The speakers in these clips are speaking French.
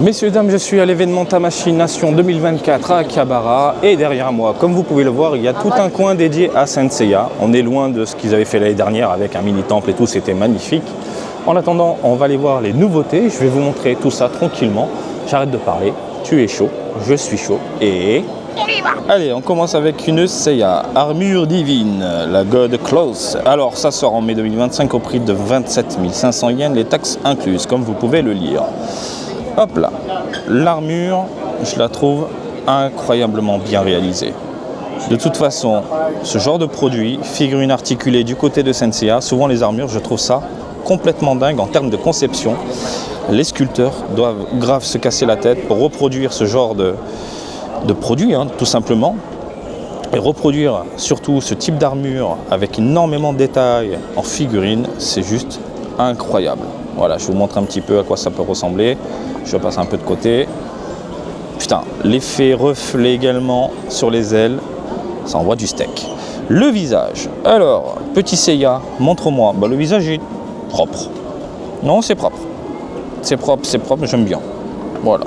Messieurs, dames, je suis à l'événement Tamashii Nation 2024 à Akihabara et derrière moi, comme vous pouvez le voir, il y a tout un coin dédié à Saint Seiya. On est loin de ce qu'ils avaient fait l'année dernière avec un mini-temple et tout, c'était magnifique. En attendant, on va aller voir les nouveautés, je vais vous montrer tout ça tranquillement. J'arrête de parler, tu es chaud, je suis chaud et... on y va! Allez, on commence avec une Seiya, armure divine, la God Cloth. Alors, ça sort en mai 2025 au prix de 27 500 yens, les taxes incluses, comme vous pouvez le lire. Hop là, l'armure, je la trouve incroyablement bien réalisée. De toute façon, ce genre de produit, figurine articulée du côté de Saint Seiya, souvent les armures, je trouve ça complètement dingue en termes de conception. Les sculpteurs doivent grave se casser la tête pour reproduire ce genre de produit, tout simplement. Et reproduire surtout ce type d'armure avec énormément de détails en figurine, c'est juste incroyable. Voilà, je vous montre un petit peu à quoi ça peut ressembler. Je passe un peu de côté. Putain, l'effet reflet également sur les ailes, ça envoie du steak. Le visage. Alors, petit Seiya, montre-moi. Bah, le visage est propre. Non, c'est propre. C'est propre, j'aime bien. Voilà.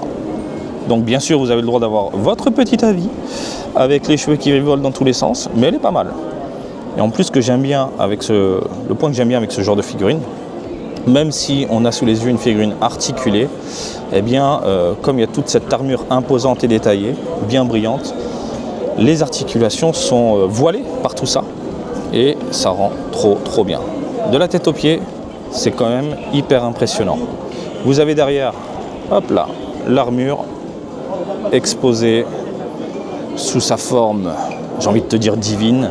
Donc, bien sûr, vous avez le droit d'avoir votre petit avis avec les cheveux qui volent dans tous les sens, mais elle est pas mal. Et en plus, ce que j'aime bien avec le point que j'aime bien avec ce genre de figurine, même si on a sous les yeux une figurine articulée, eh bien, comme il y a toute cette armure imposante et détaillée, bien brillante, les articulations sont voilées par tout ça et ça rend trop bien. De la tête aux pieds, c'est quand même hyper impressionnant. Vous avez derrière, hop là, l'armure exposée sous sa forme, j'ai envie de te dire divine.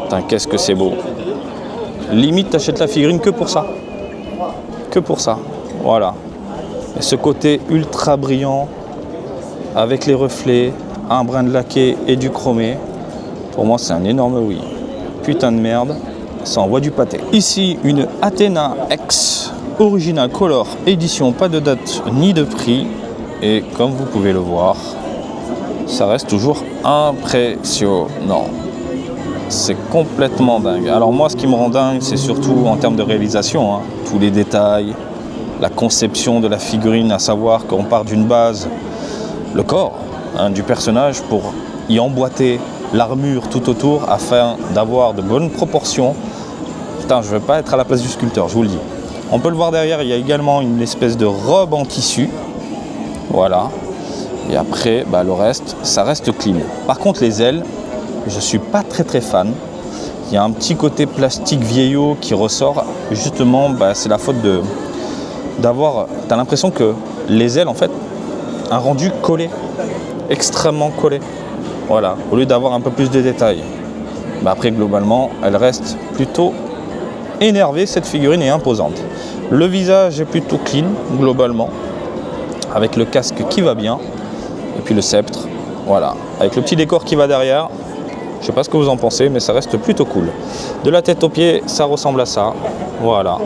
Putain, qu'est-ce que c'est beau! Limite, t'achètes la figurine que pour ça. Que pour ça. Voilà. Et ce côté ultra brillant, avec les reflets, un brin de laqué et du chromé, pour moi, c'est un énorme oui. Putain de merde, ça envoie du pâté. Ici, une Athena X, Original Color édition, pas de date ni de prix. Et comme vous pouvez le voir, ça reste toujours impressionnant. C'est complètement dingue. Alors moi, ce qui me rend dingue, c'est surtout en termes de réalisation, tous les détails, la conception de la figurine, à savoir qu'on part d'une base, le corps du personnage, pour y emboîter l'armure tout autour afin d'avoir de bonnes proportions. Putain, je ne veux pas être à la place du sculpteur, je vous le dis. On peut le voir derrière, il y a également une espèce de robe en tissu. Voilà. Et après, le reste, ça reste clean. Par contre, les ailes, je ne suis pas très fan. Il y a un petit côté plastique vieillot qui ressort. Justement, c'est la faute d'avoir... Tu as l'impression que les ailes, en fait, un rendu collé. Extrêmement collé. Voilà. Au lieu d'avoir un peu plus de détails. Après, globalement, elle reste plutôt énervée, cette figurine est imposante. Le visage est plutôt clean, globalement. Avec le casque qui va bien. Et puis le sceptre. Voilà. Avec le petit décor qui va derrière. Je sais pas ce que vous en pensez, mais ça reste plutôt cool. De la tête aux pieds, ça ressemble à ça. Voilà.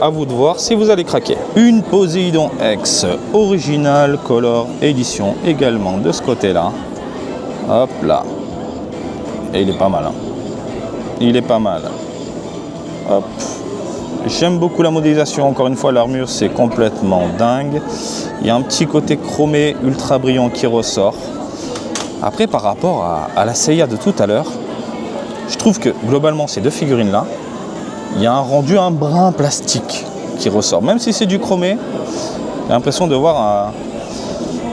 À vous de voir si vous allez craquer. Une Poséidon X, Original Color édition, également de ce côté-là. Hop là. Et il est pas mal. Il est pas mal. Hop. J'aime beaucoup la modélisation. Encore une fois, l'armure, c'est complètement dingue. Il y a un petit côté chromé ultra brillant qui ressort. Après, par rapport à la Seiya de tout à l'heure, je trouve que globalement, ces deux figurines-là, il y a un rendu un brin plastique qui ressort. Même si c'est du chromé, j'ai l'impression de voir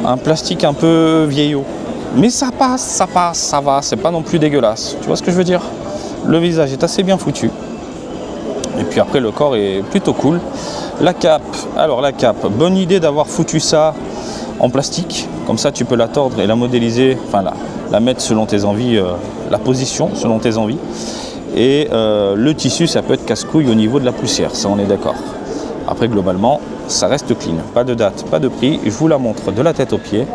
un plastique un peu vieillot. Mais ça passe, ça va, c'est pas non plus dégueulasse. Tu vois ce que je veux dire? Le visage est assez bien foutu. Et puis après, le corps est plutôt cool. La cape, alors la cape, bonne idée d'avoir foutu ça en plastique, comme ça tu peux la tordre et la modéliser, enfin la mettre selon tes envies, la position selon tes envies. Et le tissu, ça peut être casse-couille au niveau de la poussière, ça on est d'accord. Après globalement, ça reste clean, pas de date, pas de prix, je vous la montre de la tête aux pieds,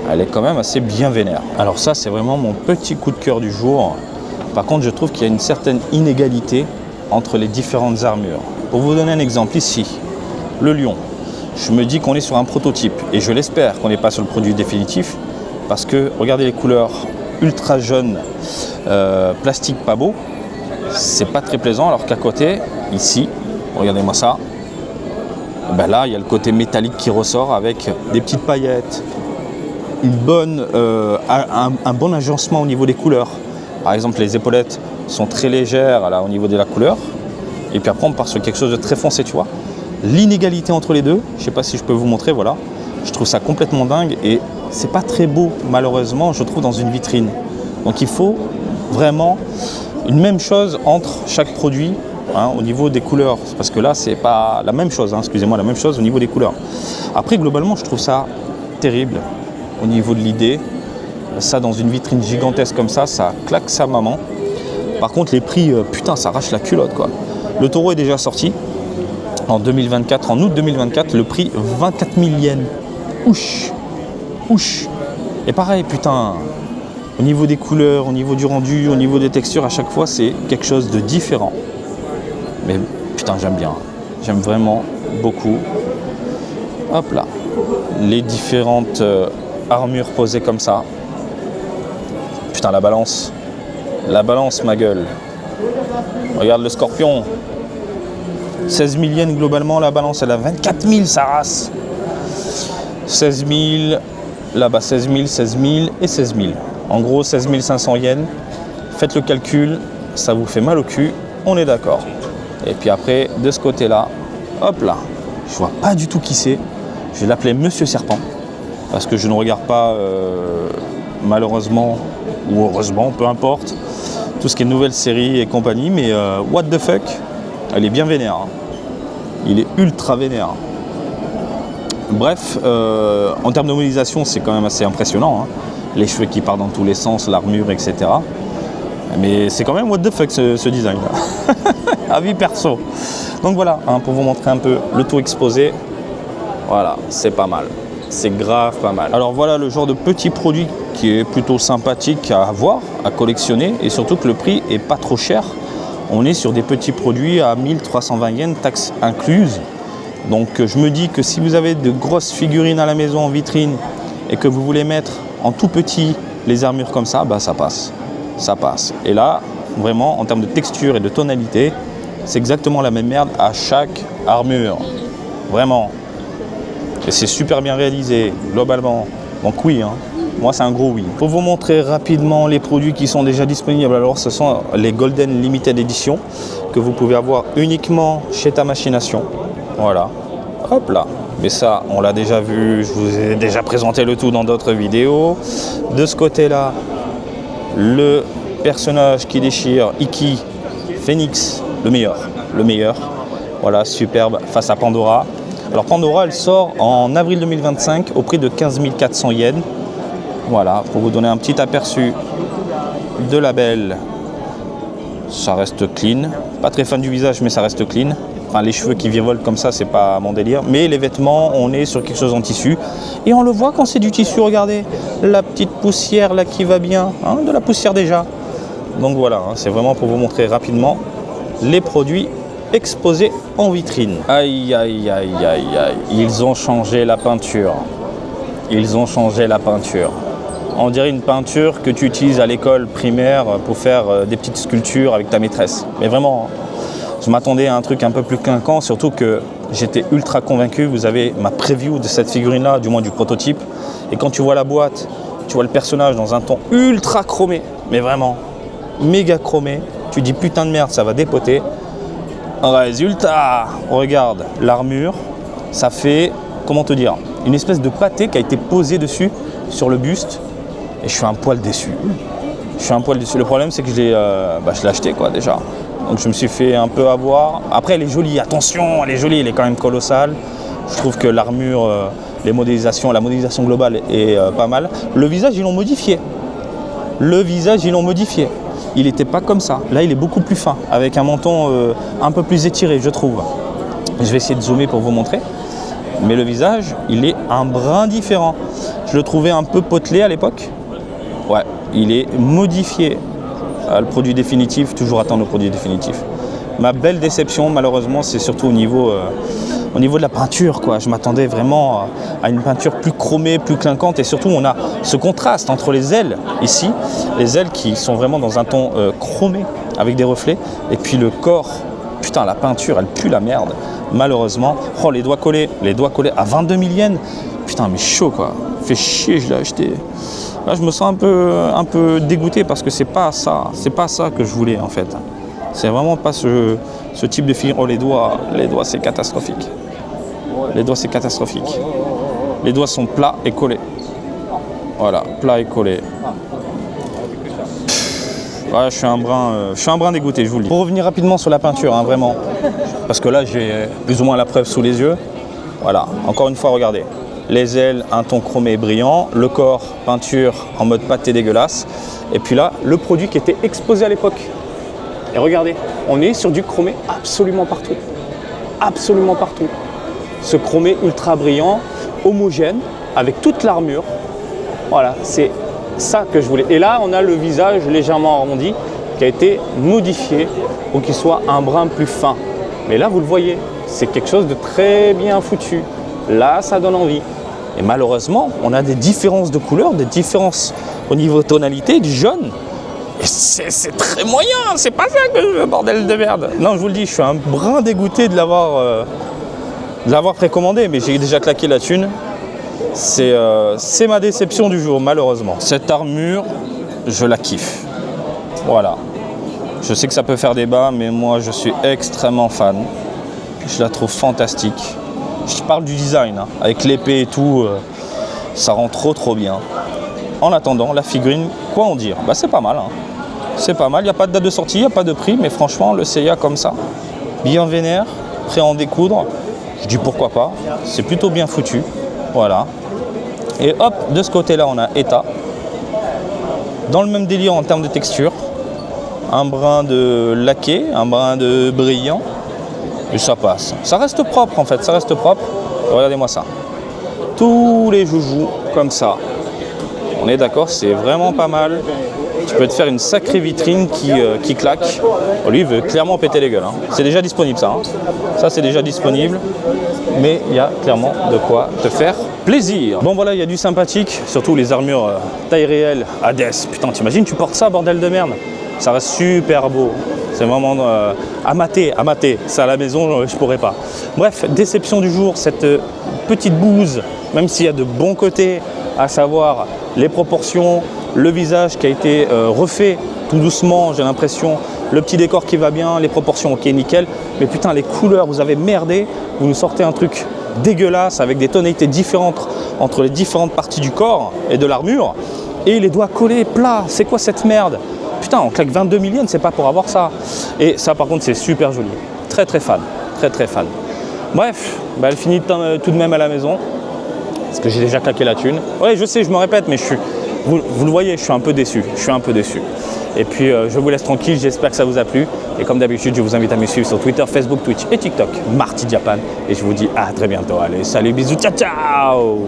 elle est quand même assez bien vénère. Alors ça c'est vraiment mon petit coup de cœur du jour. Par contre je trouve qu'il y a une certaine inégalité entre les différentes armures. Pour vous donner un exemple ici, le lion. Je me dis qu'on est sur un prototype et je l'espère qu'on n'est pas sur le produit définitif parce que regardez les couleurs ultra jaunes, plastique pas beau, c'est pas très plaisant alors qu'à côté, ici, regardez-moi ça, Ben là, il y a le côté métallique qui ressort avec des petites paillettes, un bon agencement au niveau des couleurs. Par exemple, les épaulettes sont très légères là, au niveau de la couleur. Et puis après, on part sur quelque chose de très foncé, tu vois. L'inégalité entre les deux, je ne sais pas si je peux vous montrer, voilà. Je trouve ça complètement dingue et c'est pas très beau, malheureusement, je trouve, dans une vitrine. Donc il faut vraiment une même chose entre chaque produit. Au niveau des couleurs, parce que là c'est pas la même chose, excusez-moi, la même chose au niveau des couleurs. Après globalement je trouve ça terrible au niveau de l'idée, ça dans une vitrine gigantesque comme ça claque sa maman. Par contre les prix, putain ça arrache la culotte quoi. Le taureau est déjà sorti en 2024, en août 2024, le prix 24 000 yens. Ouch. Et pareil putain, au niveau des couleurs, au niveau du rendu, au niveau des textures, à chaque fois c'est quelque chose de différent. Mais putain, j'aime bien. J'aime vraiment beaucoup. Hop là. Les différentes armures posées comme ça. Putain, la balance. La balance, ma gueule. Regarde le scorpion. 16 000 yens globalement, la balance, elle a 24 000, sa race. 16 000, là-bas 16 000, 16 000 et 16 000. En gros, 16 500 yens. Faites le calcul, ça vous fait mal au cul, on est d'accord. Et puis après, de ce côté-là, hop là, je vois pas du tout qui c'est. Je vais l'appeler Monsieur Serpent, parce que je ne regarde pas, malheureusement, ou heureusement, peu importe, tout ce qui est nouvelles séries et compagnie, mais what the fuck, il est bien vénère. Il est ultra vénère. Bref, en termes de modélisation, c'est quand même assez impressionnant. Les cheveux qui partent dans tous les sens, l'armure, etc. Mais c'est quand même what the fuck ce design-là. Avis perso. Donc voilà, pour vous montrer un peu le tout exposé. Voilà, c'est pas mal. C'est grave pas mal. Alors voilà le genre de petit produit qui est plutôt sympathique à avoir, à collectionner. Et surtout que le prix est pas trop cher. On est sur des petits produits à 1320 yens, taxes incluses. Donc je me dis que si vous avez de grosses figurines à la maison en vitrine et que vous voulez mettre en tout petit les armures comme ça, bah ça passe. Ça passe. Et là, vraiment, en termes de texture et de tonalité, c'est exactement la même merde à chaque armure. Vraiment. Et c'est super bien réalisé, globalement. Donc oui, moi c'est un gros oui. Pour vous montrer rapidement les produits qui sont déjà disponibles, alors ce sont les Golden Limited Edition que vous pouvez avoir uniquement chez Tamachination. Voilà. Hop là. Mais ça, on l'a déjà vu, je vous ai déjà présenté le tout dans d'autres vidéos. De ce côté-là, le personnage qui déchire, Iki, Phoenix, le meilleur. Voilà, superbe, face à Pandora. Alors Pandora, elle sort en avril 2025 au prix de 15 400 yens. Voilà, pour vous donner un petit aperçu de la belle. Ça reste clean. Pas très fan du visage, mais ça reste clean. Enfin, les cheveux qui virevoltent comme ça, c'est pas mon délire. Mais les vêtements, on est sur quelque chose en tissu. Et on le voit quand c'est du tissu, regardez. La petite poussière là qui va bien. De la poussière déjà. Donc voilà, c'est vraiment pour vous montrer rapidement les produits exposés en vitrine. Aïe, aïe, aïe, aïe, aïe. Ils ont changé la peinture. On dirait une peinture que tu utilises à l'école primaire pour faire des petites sculptures avec ta maîtresse. Mais vraiment, je m'attendais à un truc un peu plus clinquant, surtout que j'étais ultra convaincu. Vous avez ma preview de cette figurine-là, du moins du prototype. Et quand tu vois la boîte, tu vois le personnage dans un ton ultra chromé, mais vraiment méga chromé. Tu dis putain de merde, ça va dépoter. Résultat, regarde l'armure, ça fait, comment te dire, une espèce de pâté qui a été posé dessus sur le buste. Et je suis un poil déçu. Le problème, c'est que je l'ai acheté quoi déjà. Donc je me suis fait un peu avoir. Après, elle est jolie, attention, elle est quand même colossale. Je trouve que l'armure, la modélisation globale est pas mal. Le visage, ils l'ont modifié. Il n'était pas comme ça. Là, il est beaucoup plus fin, avec un menton un peu plus étiré, je trouve. Je vais essayer de zoomer pour vous montrer. Mais le visage, il est un brin différent. Je le trouvais un peu potelé à l'époque. Ouais, il est modifié. Le produit définitif, toujours attendre le produit définitif. Ma belle déception, malheureusement, c'est surtout au niveau de la peinture, quoi. Je m'attendais vraiment à une peinture plus chromée, plus clinquante. Et surtout, on a ce contraste entre les ailes, ici, les ailes qui sont vraiment dans un ton chromé, avec des reflets, et puis le corps Putain, la peinture, elle pue la merde, malheureusement. Oh, les doigts collés à 22 000 yens. Putain, mais chaud, quoi. Fait chier, je l'ai acheté. Là, je me sens un peu dégoûté parce que c'est pas ça que je voulais, en fait. C'est vraiment pas ce type de figure. Oh, les doigts, c'est catastrophique. Les doigts, c'est catastrophique. Les doigts sont plats et collés. Voilà, plats et collés. Ouais, je suis un brin dégoûté, je vous le dis. Pour revenir rapidement sur la peinture, hein, vraiment, parce que là, j'ai plus ou moins la preuve sous les yeux. Voilà, encore une fois, regardez. Les ailes, un ton chromé brillant. Le corps, peinture en mode pâté dégueulasse. Et puis là, le produit qui était exposé à l'époque. Et regardez, on est sur du chromé absolument partout. Absolument partout. Ce chromé ultra brillant, homogène, avec toute l'armure. Voilà, c'est ça que je voulais. Et là, on a le visage légèrement arrondi qui a été modifié pour qu'il soit un brin plus fin. Mais là, vous le voyez, c'est quelque chose de très bien foutu. Là, ça donne envie. Et malheureusement, on a des différences de couleurs, des différences au niveau tonalité, du jaune. Et c'est très moyen, c'est pas ça que je veux, bordel de merde. Non, je vous le dis, je suis un brin dégoûté de l'avoir précommandé, mais j'ai déjà claqué la thune. C'est ma déception du jour, malheureusement. Cette armure, je la kiffe. Voilà. Je sais que ça peut faire débat, mais moi, je suis extrêmement fan. Je la trouve fantastique. Je parle du design, hein. Avec l'épée et tout, ça rend trop bien. En attendant, la figurine, quoi en dire? Bah, c'est pas mal. Hein. C'est pas mal. Il n'y a pas de date de sortie, il n'y a pas de prix, mais franchement, le Seiya comme ça, bien vénère, prêt à en découdre. Je dis pourquoi pas. C'est plutôt bien foutu. Voilà. Et hop, de ce côté-là, on a Eta. Dans le même délire en termes de texture. Un brin de laqué, un brin de brillant. Et ça passe. Ça reste propre en fait, ça reste propre. Regardez-moi ça. Tous les joujoux comme ça. On est d'accord, c'est vraiment pas mal. Tu peux te faire une sacrée vitrine qui claque. Oh, lui, il veut clairement péter les gueules. Hein. C'est déjà disponible ça. Hein. Ça, c'est déjà disponible. Mais il y a clairement de quoi te faire plaisir. Bon voilà, il y a du sympathique. Surtout les armures taille réelle. Hades. Putain, t'imagines, tu portes ça, bordel de merde. Ça reste super beau. C'est vraiment à mater. Ça à la maison, je pourrais pas. Bref, déception du jour, cette petite bouse, même s'il y a de bons côtés, à savoir les proportions, le visage qui a été refait tout doucement, j'ai l'impression, le petit décor qui va bien, les proportions, ok, nickel. Mais putain, les couleurs, vous avez merdé, vous nous sortez un truc dégueulasse avec des tonalités différentes entre les différentes parties du corps et de l'armure. Et les doigts collés, plats, c'est quoi cette merde? Putain, on claque 22 000 yens, c'est pas pour avoir ça. Et ça, par contre, c'est super joli. Très fan. Très fan. Bref, bah, elle finit tout de même à la maison. Parce que j'ai déjà claqué la thune. Ouais, je sais, je me répète, mais vous le voyez, je suis un peu déçu. Et puis, je vous laisse tranquille. J'espère que ça vous a plu. Et comme d'habitude, je vous invite à me suivre sur Twitter, Facebook, Twitch et TikTok. Marty Japan. Et je vous dis à très bientôt. Allez, salut, bisous, ciao.